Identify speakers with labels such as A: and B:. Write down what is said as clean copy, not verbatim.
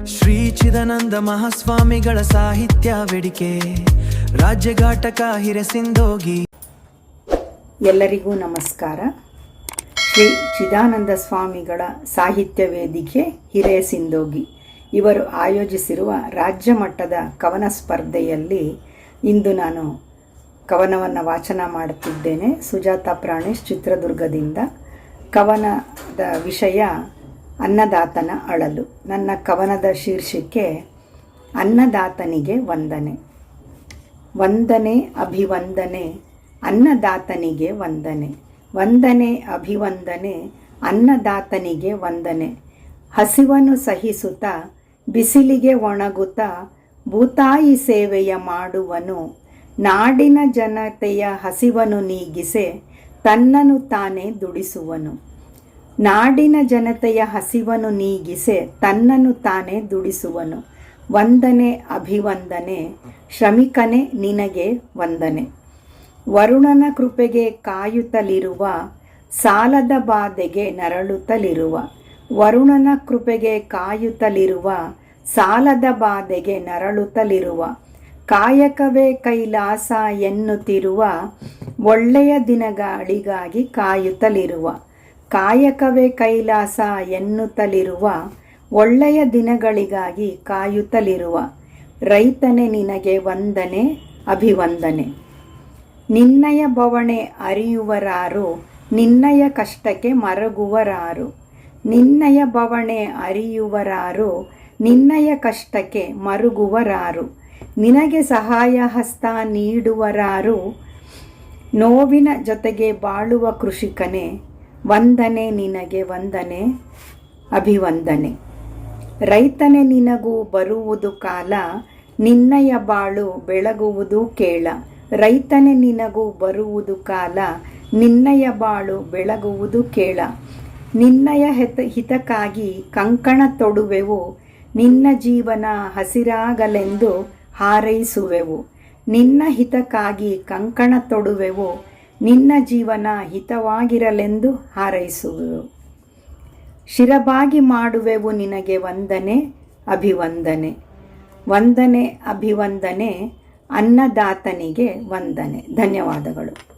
A: ಶ್ರೀ ಚಿದಾನಂದ ಮಹಾಸ್ವಾಮಿಗಳ ಸಾಹಿತ್ಯ ವೇದಿಕೆ ರಾಜ್ಯಘಾಟಕ ಹಿರಸಿಂಧೋಗಿ.
B: ಎಲ್ಲರಿಗೂ ನಮಸ್ಕಾರ. ಶ್ರೀ ಚಿದಾನಂದ ಸ್ವಾಮಿಗಳ ಸಾಹಿತ್ಯ ವೇದಿಕೆ ಹಿರೇಸಿಂಧೋಗಿ ಇವರು ಆಯೋಜಿಸಿರುವ ರಾಜ್ಯ ಮಟ್ಟದ ಕವನ ಸ್ಪರ್ಧೆಯಲ್ಲಿ ಇಂದು ನಾನು ಕವನವನ್ನು ವಾಚನ ಮಾಡುತ್ತಿದ್ದೇನೆ. ಸುಜಾತ ಪ್ರಾಣೇಶ್, ಚಿತ್ರದುರ್ಗದಿಂದ. ಕವನದ ವಿಷಯ ಅನ್ನದಾತನ ಅಳಲು. ನನ್ನ ಕವನದ ಶೀರ್ಷಿಕೆ ಅನ್ನದಾತನಿಗೆ ವಂದನೆ. ವಂದನೆ ಅಭಿವಂದನೆ ಅನ್ನದಾತನಿಗೆ ವಂದನೆ, ವಂದನೆ ಅಭಿವಂದನೆ ಅನ್ನದಾತನಿಗೆ ವಂದನೆ. ಹಸಿವನ್ನು ಸಹಿಸುತ್ತಾ ಬಿಸಿಲಿಗೆ ಒಣಗುತ್ತಾ ಭೂತಾಯಿ ಸೇವೆಯ ಮಾಡುವನು. ನಾಡಿನ ಜನತೆಯ ಹಸಿವನ್ನು ನೀಗಿಸೆ ತನ್ನನ್ನು ತಾನೇ ದುಡಿಸುವನು. ನಾಡಿನ ಜನತೆಯ ಹಸಿವನ್ನು ನೀಗಿಸೆ ತನ್ನನ್ನು ತಾನೇ ದುಡಿಸುವನು. ವಂದನೆ ಅಭಿವಂದನೆ ಶ್ರಮಿಕನೇ ನಿನಗೆ ವಂದನೆ. ವರುಣನ ಕೃಪೆಗೆ ಕಾಯುತ್ತಲಿರುವ ಸಾಲದ ಬಾಧೆಗೆ ನರಳುತ್ತಲಿರುವ. ವರುಣನ ಕೃಪೆಗೆ ಕಾಯುತ್ತಲಿರುವ ಸಾಲದ ಬಾಧೆಗೆ ನರಳುತ್ತಲಿರುವ. ಕಾಯಕವೇ ಕೈಲಾಸ ಎನ್ನುತ್ತಿರುವ ಒಳ್ಳೆಯ ದಿನಗಳಿಗಾಗಿ ಕಾಯುತ್ತಲಿರುವ. ಕಾಯಕವೇ ಕೈಲಾಸ ಎನ್ನುತ್ತಲಿರುವ ಒಳ್ಳೆಯ ದಿನಗಳಿಗಾಗಿ ಕಾಯುತ್ತಲಿರುವ. ರೈತನೇ ನಿನಗೆ ವಂದನೆ ಅಭಿವಂದನೆ. ನಿನ್ನಯ ಬವಣೆ ಅರಿಯುವರಾರು, ನಿನ್ನಯ ಕಷ್ಟಕ್ಕೆ ಮರಗುವರಾರು. ನಿನ್ನಯ ಬವಣೆ ಅರಿಯುವರಾರು, ನಿನ್ನಯ ಕಷ್ಟಕ್ಕೆ ಮರುಗುವರಾರು. ನಿನಗೆ ಸಹಾಯ ಹಸ್ತ ನೀಡುವರಾರು, ನೋವಿನ ಜೊತೆಗೆ ಬಾಳುವ ಕೃಷಿಕನೇ ವಂದನೆ ನಿನಗೆ ವಂದನೆ ಅಭಿವಂದನೆ. ರೈತನೇ ನಿನಗೂ ಬರುವುದು ಕಾಲ, ನಿನ್ನಯ ಬಾಳು ಬೆಳಗುವುದು ಕೇಳ. ರೈತನೇ ನಿನಗೂ ಬರುವುದು ಕಾಲ, ನಿನ್ನಯ ಬಾಳು ಬೆಳಗುವುದು ಕೇಳ. ನಿನ್ನಯ ಹಿತಕ್ಕಾಗಿ ಕಂಕಣ ತೊಡುವೆವು, ನಿನ್ನ ಜೀವನ ಹಸಿರಾಗಲೆಂದು ಹಾರೈಸುವೆವು. ನಿನ್ನ ಹಿತಕ್ಕಾಗಿ ಕಂಕಣ ತೊಡುವೆವು, ನಿನ್ನ ಜೀವನ ಹಿತವಾಗಿರಲೆಂದು ಹಾರೈಸುವೆವು. ಶಿರಬಾಗಿ ಮಾಡುವೆವು ನಿನಗೆ ವಂದನೆ ಅಭಿವಂದನೆ. ವಂದನೆ ಅಭಿವಂದನೆ ಅನ್ನದಾತನಿಗೆ ವಂದನೆ. ಧನ್ಯವಾದಗಳು.